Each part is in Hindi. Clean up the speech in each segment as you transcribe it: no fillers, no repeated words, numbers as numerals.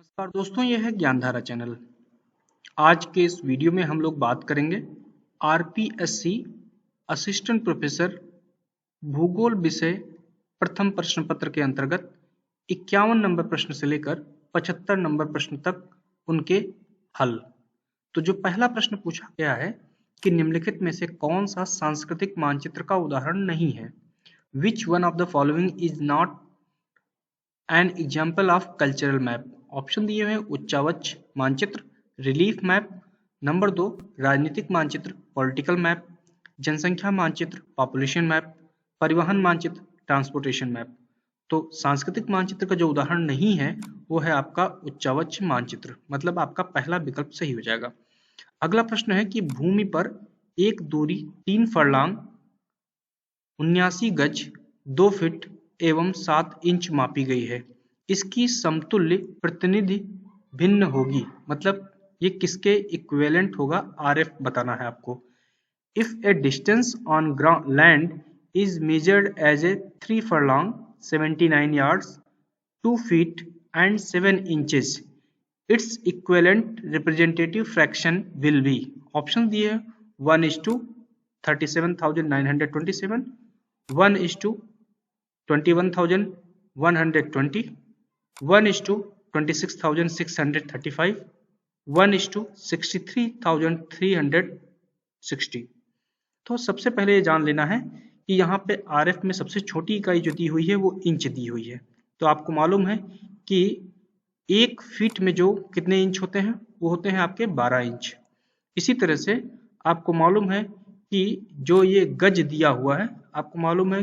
नमस्कार दोस्तों, यह है ज्ञानधारा चैनल। आज के इस वीडियो में हम लोग बात करेंगे आरपीएससी असिस्टेंट प्रोफेसर भूगोल विषय प्रथम प्रश्न पत्र के अंतर्गत 51 नंबर प्रश्न से लेकर 75 नंबर प्रश्न तक उनके हल। तो जो पहला प्रश्न पूछा गया है कि निम्नलिखित में से कौन सा सांस्कृतिक मानचित्र का उदाहरण नहीं है? Which one of the following is not an example of cultural map? Option दिए हुए हैं उच्चावच मानचित्र, रिलीफ मैप, नंबर 2 राजनीतिक मानचित्र पॉलिटिकल मैप, जनसंख्या मानचित्र पॉपुलेशन मैप, परिवहन मानचित्र ट्रांसपोर्टेशन मैप। तो सांस्कृतिक मानचित्र का जो उदाहरण नहीं है वो है आपका उच्चावच मानचित्र, मतलब आपका पहला विकल्प सही हो जाएगा। अगला प्रश्न है कि भूमि पर एक दूरी 3 फरलांग 79 गज 2 फीट एवं 7 इंच मापी गई है। इसकी समतुल्य प्रतिनिधि भिन्न होगी, मतलब ये किसके इक्विवेलेंट होगा? आरएफ बताना है आपको। If a distance on land is measured as a 3 furlong 79 yards 2 feet and 7 inches, its equivalent representative fraction will be। Option दिए 1:37,927, 1:21,120, 1:26,635, 1:63,360। तो सबसे पहले ये जान लेना है कि यहाँ पे आरएफ में सबसे छोटी इकाई जो दी हुई है वो इंच दी हुई है। तो आपको मालूम है कि 1 फीट में जो कितने इंच होते हैं वो होते हैं आपके 12 इंच। इसी तरह से आपको मालूम है कि जो ये गज दिया हुआ है, आपको मालूम है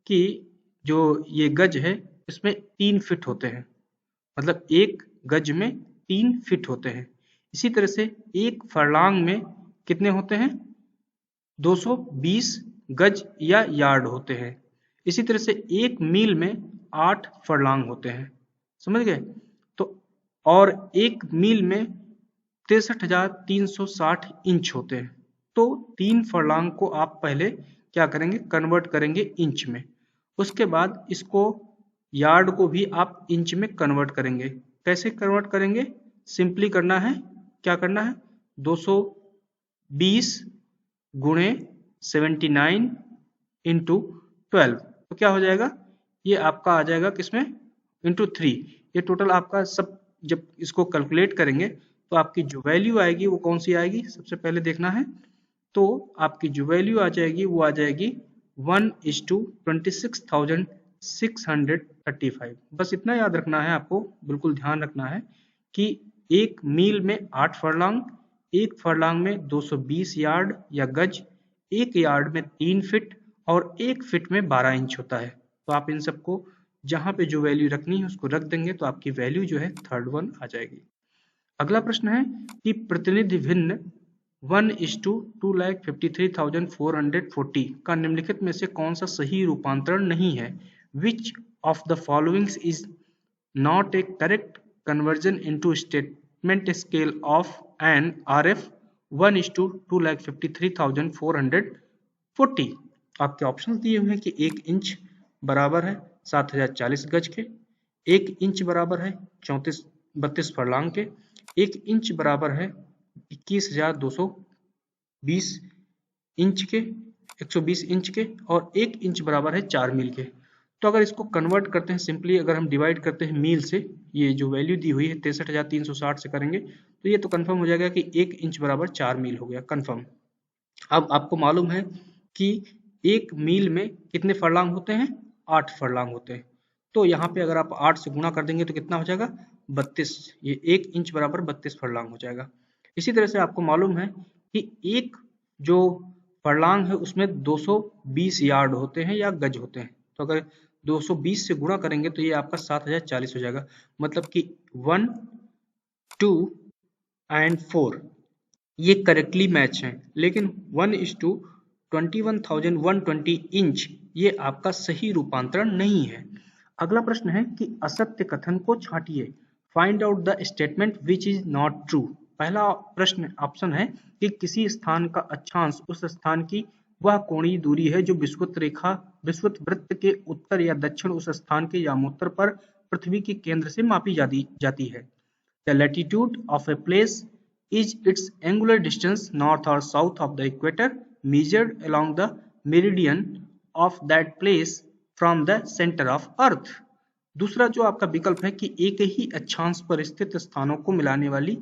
कि जो ये गज है इसमें 3 फीट होते हैं, मतलब एक गज में 3 फीट होते हैं। इसी तरह से एक फरलांग में कितने होते हैं? 220 गज या यार्ड होते हैं। इसी तरह से एक मील में 8 फरलांग होते हैं, समझ गए? तो और एक मील में 63,360 इंच होते हैं। तो 3 फरलांग को आप पहले क्या करेंगे? कन्वर्ट करेंगे इंच में। उसके बाद इसको यार्ड को भी आप इंच में कन्वर्ट करेंगे। कैसे कन्वर्ट करेंगे? सिंपली करना है, क्या करना है? 220 गुणे 79 इंटू 12, तो क्या हो जाएगा? ये आपका आ जाएगा किसमें? इंटू 3। ये टोटल आपका सब जब इसको कैलकुलेट करेंगे तो आपकी जो वैल्यू आएगी वो कौन सी आएगी? सबसे पहले देखना है। तो आपकी जो वैल्यू आ जाएगी वो आ जाएगी 1:26,635। बस इतना याद रखना है आपको, बिल्कुल ध्यान रखना है कि एक मील में 8 फरलांग, एक फरलांग में 220 यार्ड या गज, एक यार्ड में 3 फीट और एक फीट में 12 इंच होता है। तो आप इन सबको जहां पे जो वैल्यू रखनी है उसको रख देंगे तो आपकी वैल्यू जो है थर्ड वन आ जाएगी। अगला प्रश्न है कि प्रतिनिधि भिन्न 1:253,440 का निम्नलिखित में से कौन सा सही रूपांतरण नहीं है? Which of the followings is not a correct conversion into statement scale of an RF 1:253,440? आपके ऑप्शन दिए हुए हैं कि 1 इंच बराबर है 7,040 गज के, 1 इंच बराबर है 32 फरलांग के, 1 इंच बराबर है 21,220 इंच के 120 इंच के, और 1 इंच बराबर है 4 मील के। तो अगर इसको कन्वर्ट करते हैं सिंपली, अगर हम डिवाइड करते हैं मील से, ये जो वैल्यू दी हुई है 63,360 से करेंगे तो ये तो कंफर्म हो जाएगा कि 1 इंच बराबर 4 मील हो गया, कंफर्म। अब आपको मालूम है कि 1 मील में कितने फरलांग होते हैं? 8 फरलांग होते हैं। तो यहाँ पे अगर आप 8 से गुणा कर देंगे तो कितना हो जाएगा? 32। ये 1 इंच बराबर 32 फरलांग हो जाएगा। इसी तरह से आपको मालूम है कि एक जो फरलांग है उसमें 220 यार्ड होते हैं या गज होते हैं। तो अगर 220 से गुणा करेंगे तो ये आपका 7,040 हो जाएगा, मतलब कि 1, 2 एंड 4 ये करेक्टली मैच हैं, लेकिन 1:21,120 इंच ये आपका सही रूपांतरण नहीं है। अगला प्रश्न है कि असत्य कथन को छांटिए। Find out the statement which is not true. पहला प्रश्न ऑप्शन है कि किसी स्थान का अक्षांश उस स्थान की वह कोणीय दूरी है जो विषुवत वृत्त के उत्तर या दक्षिण उस स्थान के यामोत्तर पर पृथ्वी के केंद्र से मापी जाती है। The latitude of a place is its angular distance north or south of the equator measured along the meridian of that place from the center of earth। दूसरा जो आपका विकल्प है कि एक ही अक्षांश पर स्थित स्थानों को मिलाने वाली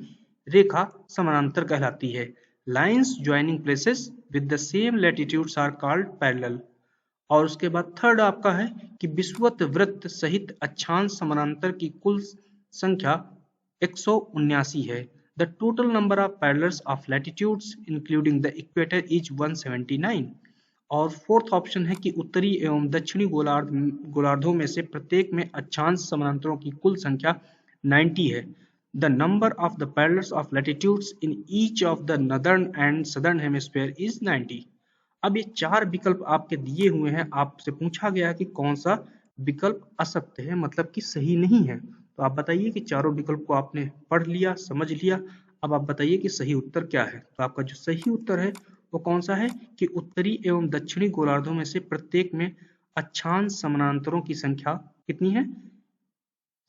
रेखा समानांतर कहलाती है। Lines joining places with the same latitudes are called parallel. और उसके बाद थर्ड आपका है कि विषुवत वृत्त सहित अक्षांश समानांतर की कुल संख्या 179 है। The total number of parallels of latitudes including the equator is 179। और फोर्थ ऑप्शन है कि उत्तरी एवं दक्षिणी गोलार्धों में से प्रत्येक में अक्षांश समानांतरों की कुल संख्या 90 है। The number of the parallels of latitudes in each of the northern and southern hemisphere is 90। अब ये चार विकल्प आपके दिए हुए हैं, आपसे पूछा गया है कि कौन सा विकल्प असत्य है, मतलब कि सही नहीं है। तो आप बताइए कि चारों विकल्प को आपने पढ़ लिया, समझ लिया। अब आप बताइए कि सही उत्तर क्या है। तो आपका जो सही उत्तर है वो कौन सा है कि उत्तरी एवं दक्षिणी गोलार्धों में से प्रत्येक में अक्षांश समानांतरों की संख्या कितनी है?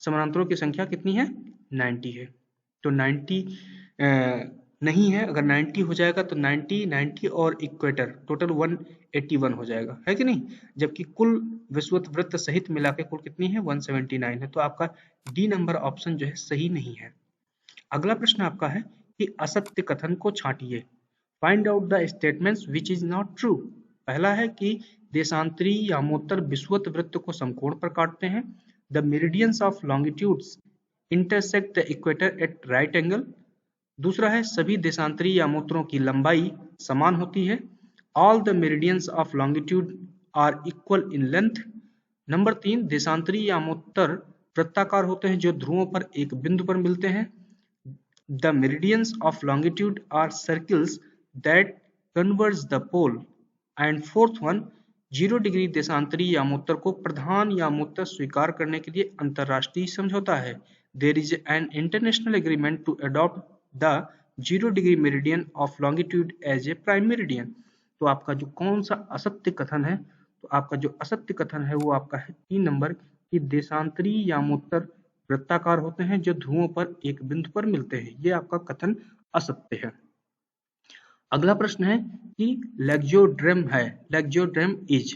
समानांतरों की संख्या कितनी है? 90 है। तो 90 नहीं है। अगर 90 हो जाएगा तो 90 और इक्वेटर टोटल 181 हो जाएगा, है कि नहीं? जबकि कुल विषुवत वृत्त सहित मिला के कुल कितनी है? 179 है। तो आपका डी नंबर ऑप्शन जो है सही नहीं है। अगला प्रश्न आपका है कि असत्य कथन को छांटिए। Find out the statements which is not true. पहला है कि देशांतरी यामोत्तर विषुवत वृत्त को समकोण पर काटते हैं। The meridians of longitudes intersect the equator eight right angle. दूसरा है सभी देशांतरी यामोत्तरों की लंबाई समान होती है। All the meridians of longitude are equal in length. Number 3, देशांतरी यामोत्तर वृत्ताकार होते हैं जो ध्रुवों पर एक बिंदु पर मिलते हैं। The meridians of longitude are circles that converge the pole। And fourth one, 0 degree देशांतरी यामोत्तर को प्रधान यामोत्तर स्वीकार करने के लिए अंतरराष्ट्रीय समझौता है। There is an international agreement to adopt the 0 degree meridian of longitude as a prime meridian। तो आपका जो कौन सा असत्य कथन है? तो आपका जो असत्य कथन है वो आपका है 3 नंबर की देशांतरी यामोत्तर वृत्ताकार होते हैं जो ध्रुवों पर एक बिंदु पर मिलते हैं। ये आपका कथन असत्य है। अगला प्रश्न है कि लेग्योड्रेम है। लेग्योड्रेम इज,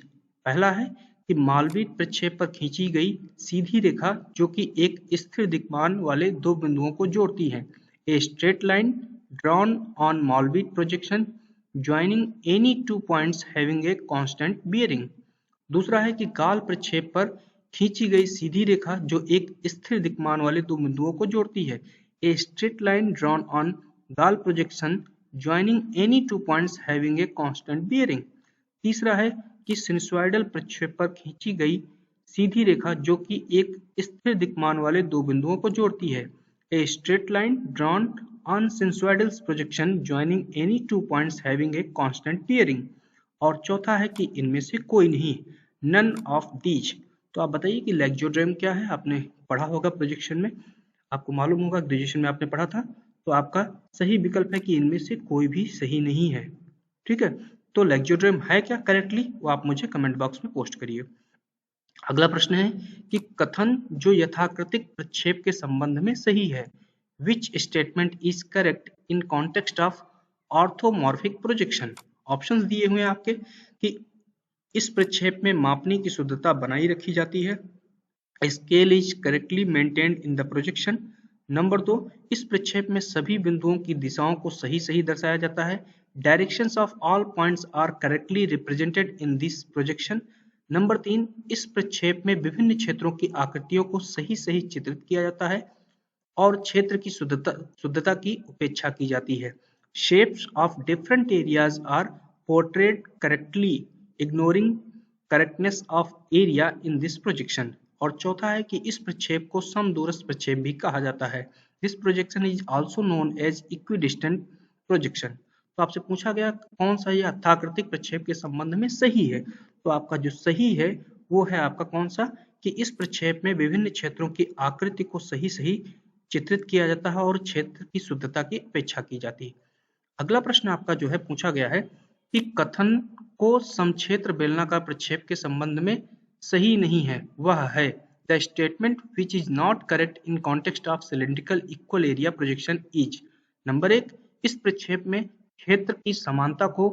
पहला है कि मालवीय प्रक्षेप पर खींची गई सीधी रेखा जो कि एक स्थिर दिक्मान वाले दो बिंदुओं को जोड़ती है। A straight line drawn on Malviya projection joining any two points having a constant bearing. दूसरा है कि गाल प्रक्षेप पर खींची गई सीधी रेखा जो एक स्थिर दिक्मान वाले दो बिंदुओं को जोड़ती है। A straight line drawn on Gall projection joining any two points having a constant bearing. तीसरा है कि सिनुसॉइडल प्रक्षेप पर खींची गई सीधी रेखा जो कि एक स्थिर दिक्मान वाले दो बिंदुओं को जोड़ती है। A straight line drawn on sinusoidal projection joining any two points having a constant bearing. और चौथा है कि इनमें से कोई नहीं, नन ऑफ दीज। तो आप बताइए कि लेग्योड्रेम क्या है? आपने पढ़ा होगा प्रोजेक्शन में, आपको मालूम होगा, ग्रेजुएशन में आपने पढ़ा था। तो आपका सही विकल्प है कि इनमें से कोई भी सही नहीं है। ठीक है, तो लेग्योड्रेम है क्या करेक्टली, वो आप मुझे कमेंट बॉक्स में पोस्ट करिए। अगला प्रश्न है कि कथन जो यथाकृतिक प्रक्षेप के संबंध में सही है। Which statement is correct in context of orthomorphic projection. Options दिए हुए हैं आपके कि इस प्रक्षेप में मापनी की शुद्धता बनाई रखी जाती है। Scale is correctly maintained in the projection. Number 2, इस प्रक्षेप में सभी बिंदुओं की दिशाओं को सही सही दर्शाया जाता है। Directions of all points are correctly represented in this projection. Number 3, इस प्रक्षेप में विभिन्न क्षेत्रों की आकृतियों को सही सही चित्रित किया जाता है और क्षेत्र की शुद्धता की उपेक्षा की जाती है। Shapes of different areas are portrayed correctly ignoring correctness of area in this projection. और चौथा है कि इस प्रक्षेप को समदूरस्थ प्रक्षेप भी कहा जाता है। This projection is also known as equidistant projection. तो आपसे पूछा गया कौन सा यह अर्थाकृतिक प्रक्षेप के संबंध में सही है। तो आपका जो सही है वो है आपका कौन सा कि इस प्रक्षेप में विभिन्न क्षेत्रों की आकृति को सही सही चित्रित किया जाता है और क्षेत्र की शुद्धता की अपेक्षा की जाती है। अगला प्रश्न आपका जो है पूछा गया है कि कथन को समक्षेत्र बेलनाकार प्रक्षेप के संबंध में सही नहीं है, वह है the statement which is not correct in context of cylindrical equal area projection is. Number 1, इस प्रक्षेप में क्षेत्र की समानता को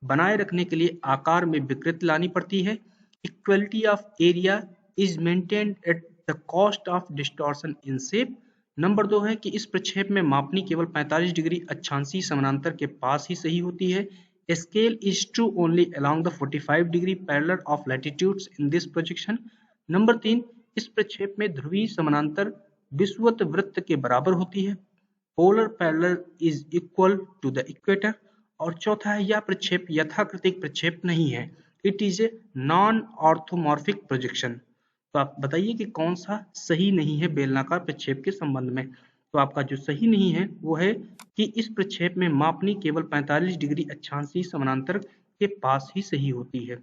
बनाए रखने के लिए आकार में विकृति लानी पड़ती है। Equality of area is maintained at the cost of distortion in shape. Number 2 है कि इस प्रक्षेप में मापनी केवल 45 डिग्री अक्षांशीय समानांतर के पास ही सही होती है। Scale is true only along the 45 degree parallel of latitudes in this projection. Number 3, इस प्रक्षेप में ध्रुवीय समानांतर विषुवत वृत्त के बराबर होती है। Polar parallel is equal to the equator. और चौथा है, यह प्रक्षेप यथाकृतिक प्रक्षेप नहीं है, it is a non orthomorphic projection. तो आप बताइए कि कौन सा सही नहीं है बेलनाकार प्रक्षेप के संबंध में। तो आपका जो सही नहीं है वो है कि इस प्रक्षेप में मापनी केवल 45 डिग्री अक्षांशीय समानांतर के पास ही सही होती है।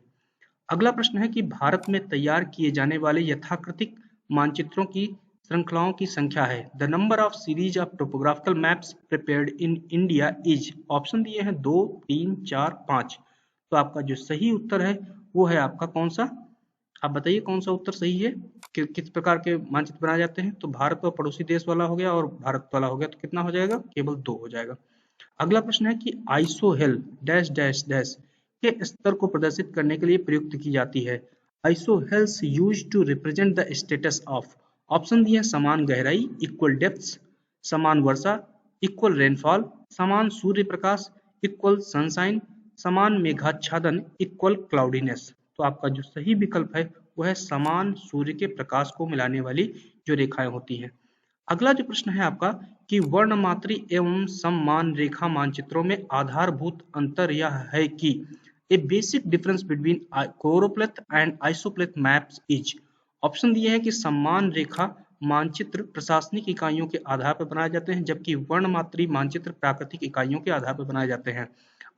अगला प्रश्न है कि भारत में तैयार किए जाने वाले यथाकृतिक मानचित्रों की श्रृंखलाओं की संख्या है। The number of series of topographical maps prepared in India is. Option दिए हैं 2, 3, 4, 5। तो आपका जो सही उत्तर है वो है आपका कौन सा, आप बताइए कौन सा उत्तर सही है कि किस प्रकार के मानचित्र बनाए जाते हैं। तो भारत और पड़ोसी देश वाला हो गया और भारत वाला हो गया, तो कितना हो जाएगा, केवल 2 हो जाएगा। अगला प्रश्न है कि आइसोहेल डैश डैश डैश के स्तर को प्रदर्शित करने के लिए प्रयुक्त की जाती है। Isohels used to represent the status of. Option दिए समान गहराई, इक्वल डेप्थ्स, समान वर्षा, इक्वल रेनफॉल, समान सूर्य प्रकाश, इक्वल सनशाइन, समान मेघाच्छादन, इक्वल क्लाउडीनेस। तो आपका जो सही विकल्प है वो है समान सूर्य के प्रकाश को मिलाने वाली जो रेखाएं होती हैं। अगला जो प्रश्न है आपका कि वर्णमात्री एवं सम्मान रेखा मानचित्रों में आधारभूत अंतर यह है कि a basic difference between choropleth and isopleth maps is. Option दिए हैं कि सम्मान रेखा मानचित्र प्रशासनिक इकाइयों के आधार पर बनाए जाते हैं, जबकि वर्णमात्री मानचित्र प्राकृतिक इकाइयों के आधार पर बनाए जाते हैं।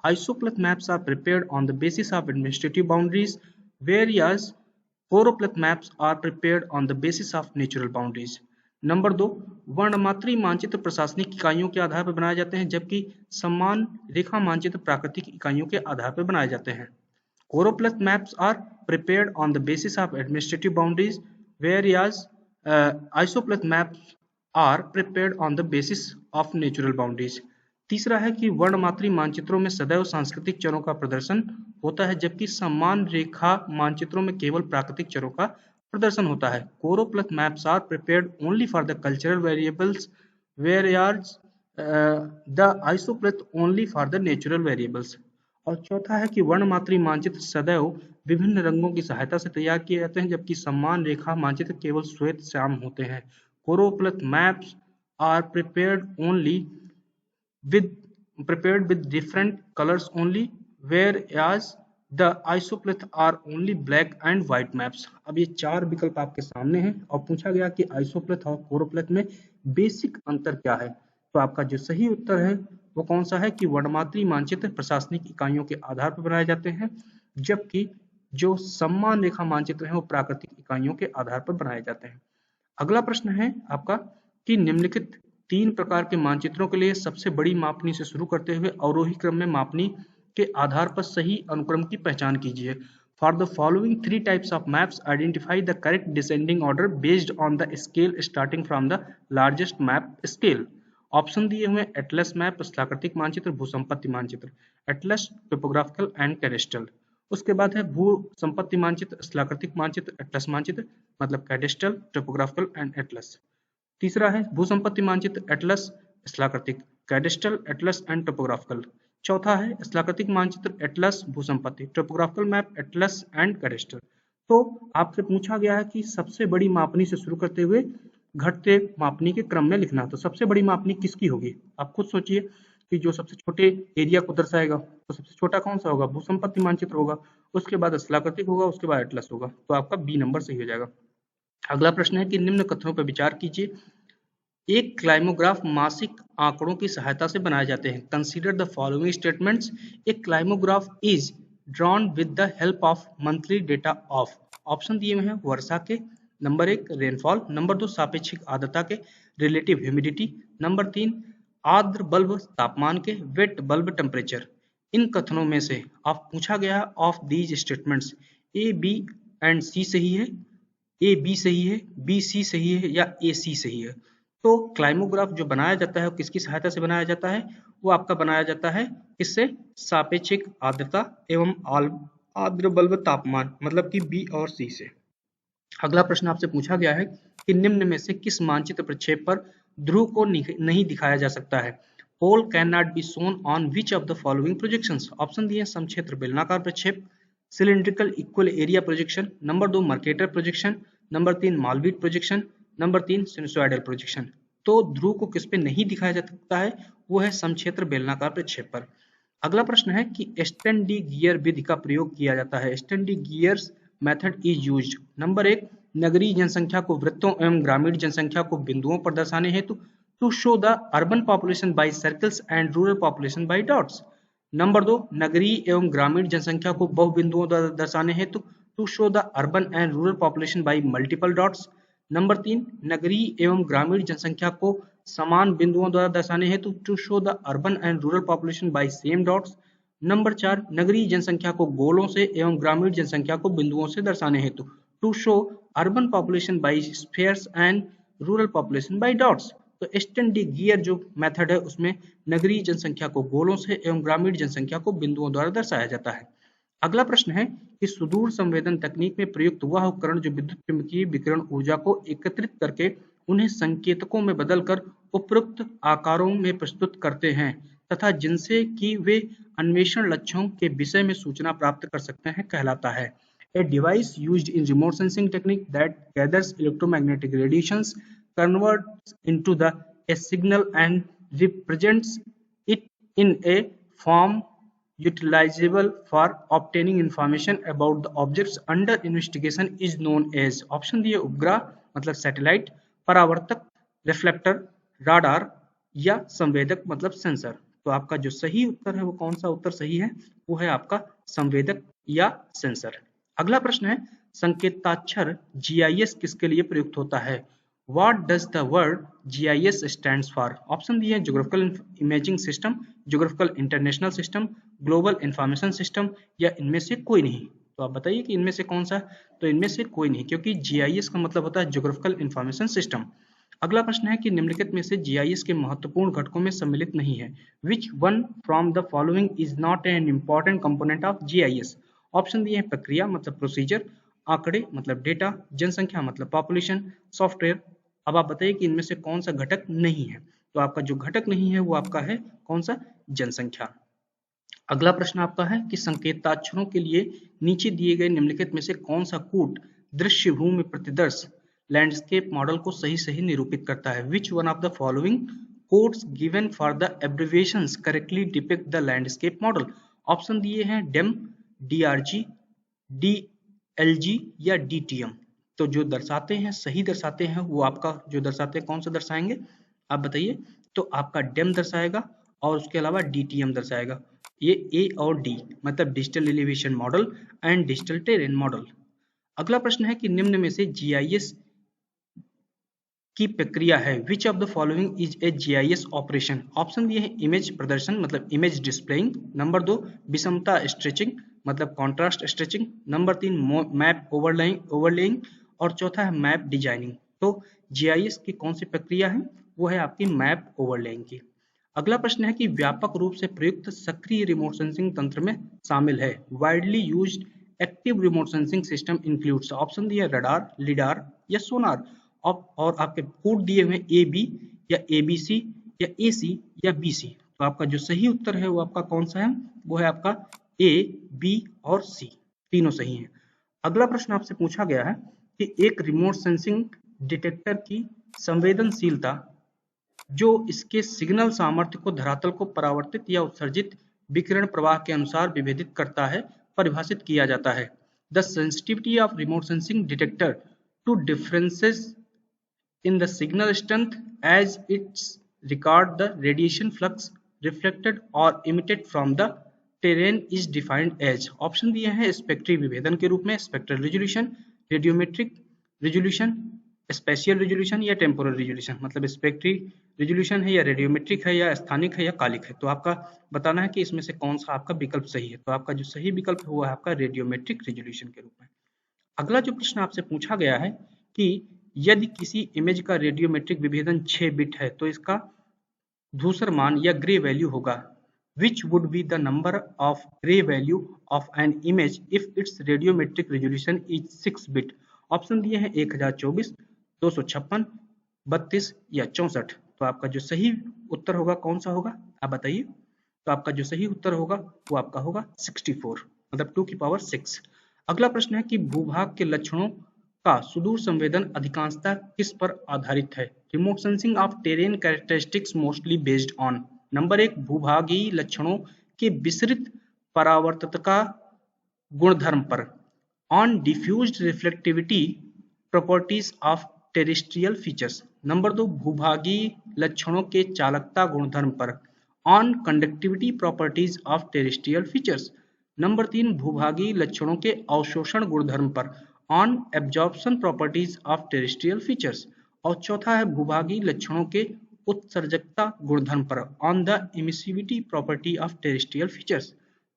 Isopleth maps are prepared on the basis of administrative boundaries, whereas choropleth maps are prepared on the basis of natural boundaries. Number 2, वर्णमात्री मानचित्र प्रशासनिक इकाइयों के आधार पर बनाए जाते हैं, जबकि सम्मान रेखा मानचित्र प्राकृतिक इकाइयों के आधार पर बनाए जाते हैं। Choropleth maps are prepared on the basis of administrative boundaries, whereas isopleth maps are prepared on the basis of natural boundaries. तीसरा है कि वर्णमात्री मानचित्रों में सदैव सांस्कृतिक चरों का प्रदर्शन होता है, जबकि सम्मान रेखा मानचित्रों में केवल प्राकृतिक चरों का प्रदर्शन होता है। Choropleth maps are prepared only for the cultural variables, whereas the isopleth only for the natural variables. और चौथा है कि वर्णमात्री मानचित्र सदैव विभिन्न रंगों की सहायता से तैयार किए जाते हैं, जबकि सम्मान रेखा मानचित्र केवल श्वेत श्याम होते हैं। Choropleth maps are prepared with different colors only, whereas the isopleth are only black and white maps। अब ये 4 विकल्प आपके सामने हैं और पूछा गया कि आइसोप्लेथ और कोरोप्लेथ में बेसिक अंतर क्या है। तो आपका जो सही उत्तर है वो कौन सा है कि वर्णमात्री मानचित्र प्रशासनिक इकाइयों के आधार पर बनाए जाते हैं, जबकि जो सम्मान रेखा मानचित्र है वो प्राकृतिक इकाइयों के आधार पर बनाए जाते हैं। अगला प्रश्न है आपका कि निम्नलिखित 3 प्रकार के मानचित्रों के लिए सबसे बड़ी मापनी से शुरू करते हुए अवरोही क्रम में मापनी के आधार पर सही अनुक्रम की पहचान कीजिए। For the following 3 types of maps identify the correct descending order based on the scale starting from the largest map scale. Option दिए हुए एटलस मैप स्थलाकृतिक मानचित्र, भूसंपत्ति मानचित्र, एटलस टोपोग्राफिकल एंड कैडेस्ट्रल। उसके बाद है भू संपत्ति मानचित्र, स्थलाकृतिक मानचित्र, एटलस मानचित्र मतलब कैडेस्ट्रल, टोपोग्राफिकल एंड एटलस। तीसरा है भूसंपत्ति मानचित्र, एटलस, स्थलाकृतिक, कैडेस्ट्रल, एटलस एंड टोपोग्राफिकल। चौथा है स्थलाकृतिक मानचित्र, एटलस, भूसंपत्ति, topographical map, atlas and cadastral. तो आपसे पूछा गया है कि सबसे बड़ी मापनी से शुरू करते हुए घटते मापनी के क्रम में लिखना। तो सबसे बड़ी मापनी किसकी होगी, आप खुद सोचिए कि जो सबसे छोटे एरिया को दर्शाएगा तो सबसे छोटा कौन सा होगा, भूसंपत्ति मानचित्र होगा, उसके बाद स्थलाकृतिक होगा, उसके बाद एटलस होगा। तो आपका बी नंबर सही हो जाएगा। अगला प्रश्न है कि निम्न कथनों पर विचार कीजिए। एक क्लाइमोग्राफ मासिक आंकड़ों की सहायता से बनाए जाते हैं। Consider the following statements. A climograph is drawn with the help of monthly data of. Option दिए हुए हैं वर्षा के, नंबर 1 रेनफॉल, नंबर 2 सापेक्षिक आर्द्रता के, रिलेटिव ह्यूमिडिटी, नंबर 3 आर्द्र बल्ब तापमान के, वेट बल्ब टेम्परेचर। इन कथनों में से आप पूछा गया of these statements A, B and C सही है। ए बी सही है, बी सी सही है या ए सी सही है। तो क्लाइमोग्राफ जो बनाया जाता है वो किसकी सहायता से बनाया जाता है? वो आपका बनाया जाता है किससे? सापेक्षिक आर्द्रता एवं आर्द्र बल्ब तापमान, मतलब कि बी और सी से। अगला प्रश्न आपसे पूछा गया है कि निम्न में से किस मानचित्र प्रक्षेप पर ध्रुव को नहीं दिखाया जा सकता है? Pole can not be shown on which of the following projections. Option दिए समक्षेत्र बेलनाकार प्रक्षेप, cylindrical equal area projection, number 2 Mercator projection, number 3 Mollweide projection, number 3 sinusoidal projection. तो ध्रुव को किस पे नहीं दिखाया जा सकता है? वो है समक्षेत्र बेलनाकार प्रक्षेप पर। अगला प्रश्न है कि स्टैंड डी गियर विधि का प्रयोग किया जाता है। Stand D gears method is used. Number 1 नगरीय जनसंख्या को वृत्तों एवं ग्रामीण जनसंख्या को बिंदुओं पर दर्शाने हेतु, to show the urban population by circles and rural population by dots. Number 2 नगरीय एवं ग्रामीण जनसंख्या को बहुबिंदुओं द्वारा दर्शाने हेतु, to show the urban and rural population by multiple dots. Number 3 नगरीय एवं ग्रामीण जनसंख्या को समान बिंदुओं द्वारा दर्शाने हेतु, to show the urban and rural population by same dots. Number 4 नगरीय जनसंख्या को गोलों से एवं ग्रामीण जनसंख्या को बिंदुओं से दर्शाने हेतु, to show urban population by spheres and rural population by dots. तो स्टैंड डी गियर जो मेथड है उसमें नगरीय जनसंख्या को गोलों से एवं ग्रामीण जनसंख्या को बिंदुओं द्वारा दर्शाया जाता है। अगला प्रश्न है कि सुदूर संवेदन तकनीक में प्रयुक्त वह उपकरण जो विद्युत चुम्बकीय विकिरण ऊर्जा को एकत्रित करके उन्हें संकेतकों में बदलकर उपरोक्त आकारों में प्रस्तुत करते हैं तथा जिनसे कि वे अन्वेषण लक्ष्यों के विषय में सूचना प्राप्त कर सकते हैं कहलाता है। A device used in remote sensing technique that gathers electromagnetic radiations, converts into a signal and represents it in a form utilizable for obtaining information about the objects under investigation is known as। Option दिए उपग्रह मतलब सैटेलाइट, परावर्तक रिफ्लेक्टर, राडार या संवेदक मतलब सेंसर। तो आपका जो सही उत्तर है वो कौन सा उत्तर सही है? वो है आपका संवेदक या सेंसर। अगला प्रश्न है संकेताक्षर GIS किसके लिए प्रयुक्त होता है? What does the word GIS stands for? Option दिए हैं geographical imaging system, geographical international system, global information system या इनमें से कोई नहीं। तो आप बताइए कि इनमें से कौन सा? तो इनमें से कोई नहीं, क्योंकि GIS का मतलब होता है ज्योग्राफिकल इंफॉर्मेशन सिस्टम। अगला प्रश्न है कि निम्नलिखित में से GIS के महत्वपूर्ण घटकों में सम्मिलित नहीं है। Which one from the following is not an important component of GIS? Option दिए हैं प्रक्रिया मतलब प्रोसीजर, आंकड़े मतलब डेटा, जनसंख्या मतलब पॉपुलेशन, सॉफ्टवेयर। अब आप बताइए कि इनमें से कौन सा घटक नहीं है? तो आपका जो घटक नहीं है वो आपका है कौन सा? जनसंख्या। अगला प्रश्न आपका है कि संकेताक्षरों के लिए नीचे दिए गए निम्नलिखित में से कौन सा कूट दृश्य भूमि प्रतिदर्श लैंडस्केप मॉडल को सही सही निरूपित करता है? Which one of the following codes given for the abbreviations correctly depict the landscape model? Option दिए हैं डेम, DRG, DLG या DTM। तो जो दर्शाते हैं सही दर्शाते हैं वो आपका जो दर्शाते हैं कौन सा दर्शाएंगे आप बताइए? तो आपका डेम दर्शाएगा और उसके अलावा DTM दर्शाएगा। ये A और D मतलब digital elevation model and digital terrain model. अगला प्रश्न है कि निम्न में से GIS की प्रक्रिया है which of the following is a GIS operation? Option दिए हैं इमेज प्रदर्शन मतलब इमेज डिस्प्लेइंग, नंबर 2 विषमता स्ट्रेचिंग मतलब कॉन्ट्रास्ट स्ट्रेचिंग, नंबर 3 मैप ओवरलेइंग और चौथा है मैप डिजाइनिंग। तो GIS की कौन सी प्रक्रिया है? वो है आपकी मैप ओवरलेइंग की। अगला प्रश्न है कि व्यापक रूप से प्रयुक्त सक्रिय रिमोट सेंसिंग तंत्र में शामिल है। Widely used active remote sensing system includes. Option दिए रडार, लिडार या सोनार और आपके कोड दिए हुए AB या ABC या AC या BC। तो आपका जो सही उत्तर है वो आपका कौन सा है? वो है आपका A, B और C, तीनों सही हैं। अगला प्रश्न आपसे पूछा गया है कि एक रिमोट सेंसिंग डिटेक्टर की संवेदनशीलता जो इसके सिग्नल सामर्थ्य को धरातल को परावर्तित या उत्सर्जित विकिरण प्रवाह के अनुसार विभेदित करता है परिभाषित किया जाता है। The sensitivity of remote sensing detector to differences in the signal strength as it record the radiation flux reflected or emitted from the terrain is defined as। Option दिए हैं स्पेक्ट्री विभेदन के रूप में spectral resolution, radiometric resolution, spatial resolution या टेम्पोरल रिजोल्यूशन। मतलब स्पेक्ट्री रिजोल्यूशन है या रेडियोमेट्रिक है या स्थानिक है या कालिक है। तो आपका बताना है कि इसमें से कौन सा आपका विकल्प सही है। तो आपका जो सही विकल्प है वो है आपका रेडियोमेट्रिक रिजोल्यूशन के रूप में। अगला जो प्रश्न आपसे पूछा गया है कि यदि किसी इमेज का रेडियोमेट्रिक विभेदन 6 बिट है तो इसका धूसर मान या ग्रे वैल्यू होगा। Which would be the number of grey value of an image if it's radiometric resolution is 6 bit. Option दिए हैं 1024, 256, 32 या 64। तो आपका जो सही उत्तर होगा कौन सा होगा, आप बताइए। तो आपका जो सही उत्तर होगा वो आपका होगा 64, मतलब 2 की पावर 6। अगला प्रश्न है कि भूभाग के लक्षणों का सुदूर संवेदन अधिकांशतः किस पर आधारित है। Remote sensing of terrain characteristics mostly based on. Number 1, भूभागीय लक्षणों के विसरित परावर्तकता गुणधर्म पर, on diffused reflectivity properties of terrestrial features. Number 2, भूभागीय लक्षणों के चालकता गुणधर्म पर, on conductivity properties of terrestrial features. Number 3, भूभागीय लक्षणों के अवशोषण गुणधर्म पर, on absorption properties of terrestrial features. और चौथा है भूभागीय लक्षणों के उत्सर्जकता गुणधर्म पर, on the emissivity property of terrestrial features.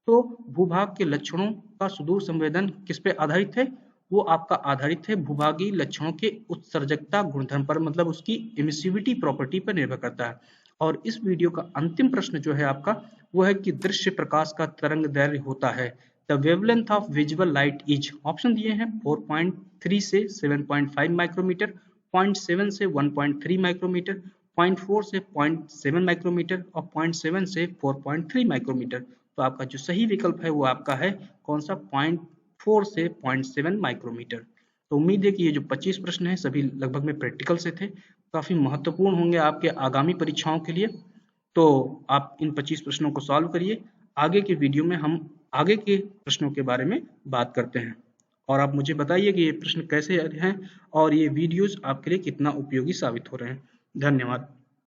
तो भूभाग के लक्षणों का सुदूर संवेदन किस पे आधारित है, वो आपका आधारित है भूभागीय लक्षणों के उत्सर्जकता गुणधर्म पर, मतलब उसकी इमिसिविटी प्रॉपर्टी पर निर्भर करता है। और इस वीडियो का अंतिम प्रश्न जो है आपका वो है कि दृश्य प्रकाश का तरंग दैर्घ्य होता है। The wavelength of visual light is, option दिए हैं 4.3 से 7.5 माइक्रोमीटर, 0.7 से 1.3 माइक्रोमीटर, 0.4 से 0.7 माइक्रोमीटर और 0.7 से 4.3 माइक्रोमीटर। तो आपका जो सही विकल्प है वो आपका है कौन सा, 0.4 से 0.7 माइक्रोमीटर। तो उम्मीद है कि ये जो 25 प्रश्न हैं सभी लगभग में प्रैक्टिकल से थे, काफी महत्वपूर्ण होंगे आपके आगामी परीक्षाओं के लिए। तो आप इन 25 प्रश्नों को सॉल्व करिए। आगे के वीडियो में हम आगे के प्रश्नों के बारे में बात करते हैं और आप मुझे बताइए कि ये प्रश्न कैसे हैं और ये वीडियोस आपके लिए कितना उपयोगी साबित हो रहे हैं। धन्यवाद।